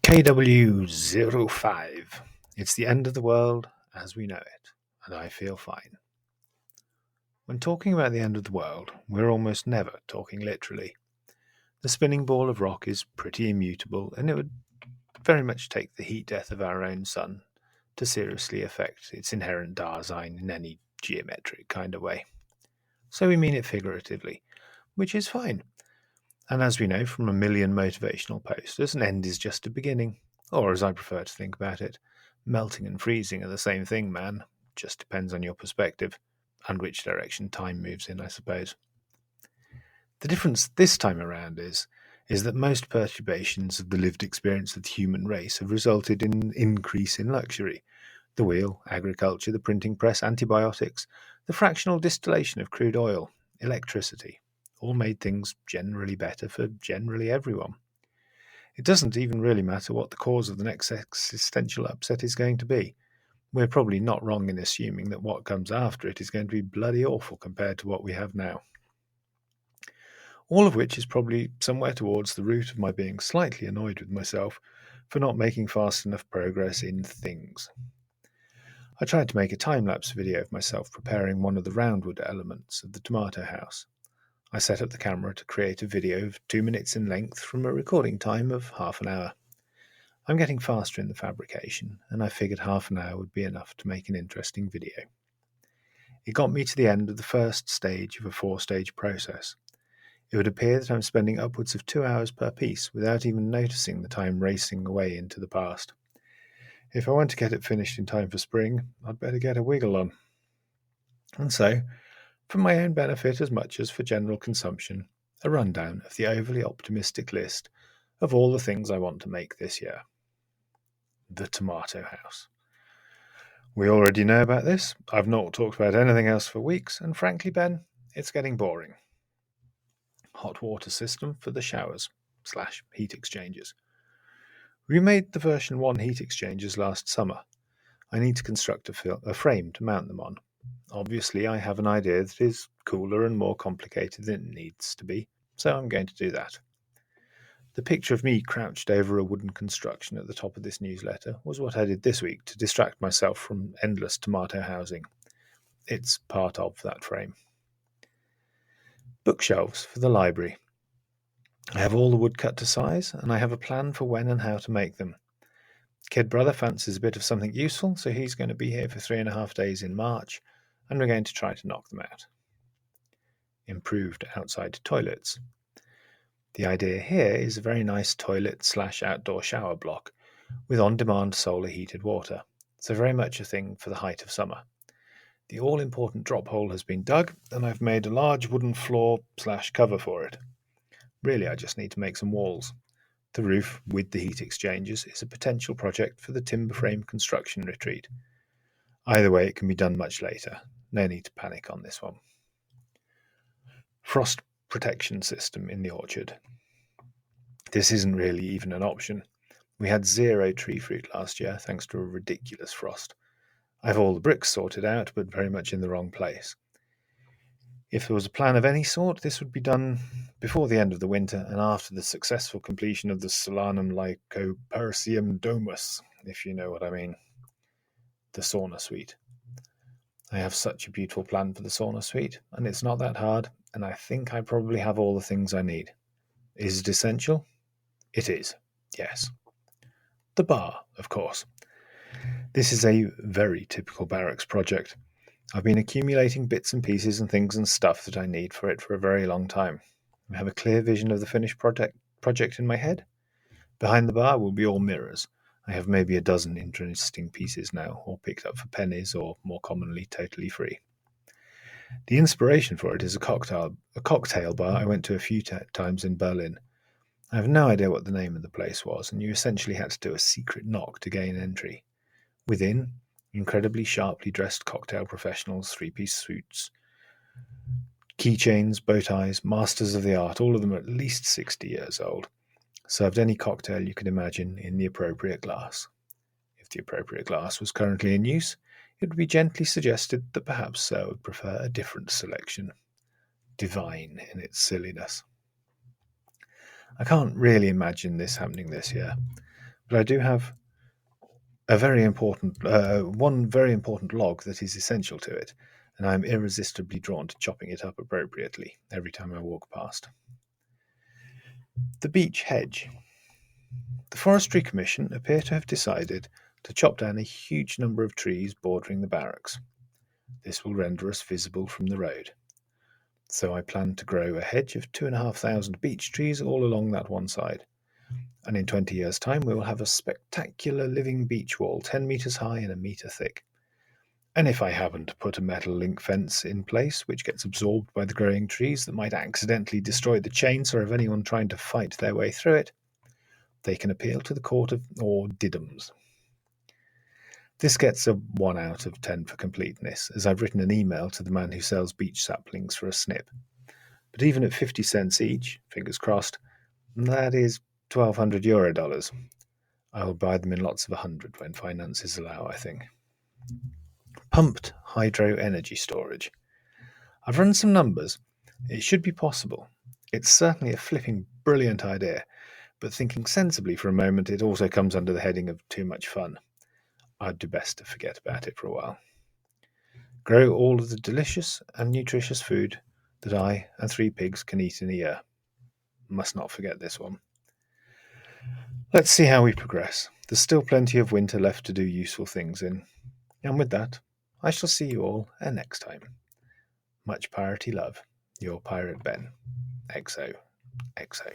KW-05. It's the end of the world as we know it, and I feel fine. When talking about the end of the world, we're almost never talking literally. The spinning ball of rock is pretty immutable, and it would very much take the heat death of our own sun to seriously affect its inherent Dasein in any geometric kind of way. So we mean it figuratively, which is fine. And as we know from a million motivational posters, an end is just a beginning. Or, as I prefer to think about it, melting and freezing are the same thing, man. Just depends on your perspective, and which direction time moves in, I suppose. The difference this time around is that most perturbations of the lived experience of the human race have resulted in an increase in luxury. The wheel, agriculture, the printing press, antibiotics, the fractional distillation of crude oil, electricity, all made things generally better for generally everyone. It doesn't even really matter what the cause of the next existential upset is going to be. We're probably not wrong in assuming that what comes after it is going to be bloody awful compared to what we have now. All of which is probably somewhere towards the root of my being slightly annoyed with myself for not making fast enough progress in things. I tried to make a time-lapse video of myself preparing one of the roundwood elements of the tomato house. I set up the camera to create a video of 2 minutes in length from a recording time of half an hour. I'm getting faster in the fabrication, and I figured half an hour would be enough to make an interesting video. It got me to the end of the first stage of a 4-stage process. It would appear that I'm spending upwards of 2 hours per piece without even noticing the time racing away into the past. If I want to get it finished in time for spring, I'd better get a wiggle on. And so, for my own benefit as much as for general consumption, a rundown of the overly optimistic list of all the things I want to make this year. The tomato house. We already know about this. I've not talked about anything else for weeks, and frankly, Ben, it's getting boring. Hot water system for the showers / heat exchangers. We made the version 1 heat exchangers last summer. I need to construct a frame to mount them on. Obviously, I have an idea that is cooler and more complicated than it needs to be, so I'm going to do that. The picture of me crouched over a wooden construction at the top of this newsletter was what I did this week to distract myself from endless tomato housing. It's part of that frame. Bookshelves for the library. I have all the wood cut to size, and I have a plan for when and how to make them. Kid brother fancies a bit of something useful, so he's going to be here for 3.5 days in March, and we're going to try to knock them out. Improved outside toilets. The idea here is a very nice toilet / outdoor shower block with on-demand solar heated water, so very much a thing for the height of summer. The all-important drop hole has been dug, and I've made a large wooden floor / cover for it. Really, I just need to make some walls. The roof, with the heat exchangers, is a potential project for the timber frame construction retreat. Either way, it can be done much later. No need to panic on this one. Frost protection system in the orchard. This isn't really even an option. We had 0 tree fruit last year, thanks to a ridiculous frost. I have all the bricks sorted out, but very much in the wrong place. If there was a plan of any sort, this would be done before the end of the winter and after the successful completion of the Solanum Lycopersium domus, if you know what I mean. The sauna suite. I have such a beautiful plan for the sauna suite, and it's not that hard, and I think I probably have all the things I need. Is it essential? It is, yes. The bar, of course. This is a very typical barracks project. I've been accumulating bits and pieces and things and stuff that I need for it for a very long time. I have a clear vision of the finished project in my head. Behind the bar will be all mirrors. I have maybe a dozen interesting pieces now, all picked up for pennies or, more commonly, totally free. The inspiration for it is a cocktail bar I went to a few times in Berlin. I have no idea what the name of the place was, and you essentially had to do a secret knock to gain entry. Within, incredibly sharply dressed cocktail professionals, 3-piece suits, keychains, bow ties, masters of the art, all of them at least 60 years old, served any cocktail you could imagine in the appropriate glass. If the appropriate glass was currently in use, it would be gently suggested that perhaps Sir would prefer a different selection. Divine in its silliness. I can't really imagine this happening this year. But I do have a one very important log that is essential to it, and I am irresistibly drawn to chopping it up appropriately every time I walk past. The beech hedge. The Forestry Commission appear to have decided to chop down a huge number of trees bordering the barracks. This will render us visible from the road. So I plan to grow a hedge of 2,500 beech trees all along that one side. And in 20 years' time, we will have a spectacular living beech wall 10 metres high and a metre thick. And if I happen to put a metal link fence in place, which gets absorbed by the growing trees that might accidentally destroy the chainsaw of anyone trying to fight their way through it, they can appeal to the court of diddums. This gets a 1 out of 10 for completeness, as I've written an email to the man who sells beech saplings for a snip. But even at 50 cents each, fingers crossed, that is €1,200 dollars. I will buy them in lots of 100 when finances allow, I think. Pumped hydro energy storage. I've run some numbers. It should be possible. It's certainly a flipping brilliant idea, but thinking sensibly for a moment, it also comes under the heading of too much fun. I'd do best to forget about it for a while. Grow all of the delicious and nutritious food that I and 3 pigs can eat in a year. Must not forget this one. Let's see how we progress. There's still plenty of winter left to do useful things in. And with that, I shall see you all next time. Much piratey love, your Pirate Ben. XO. XO.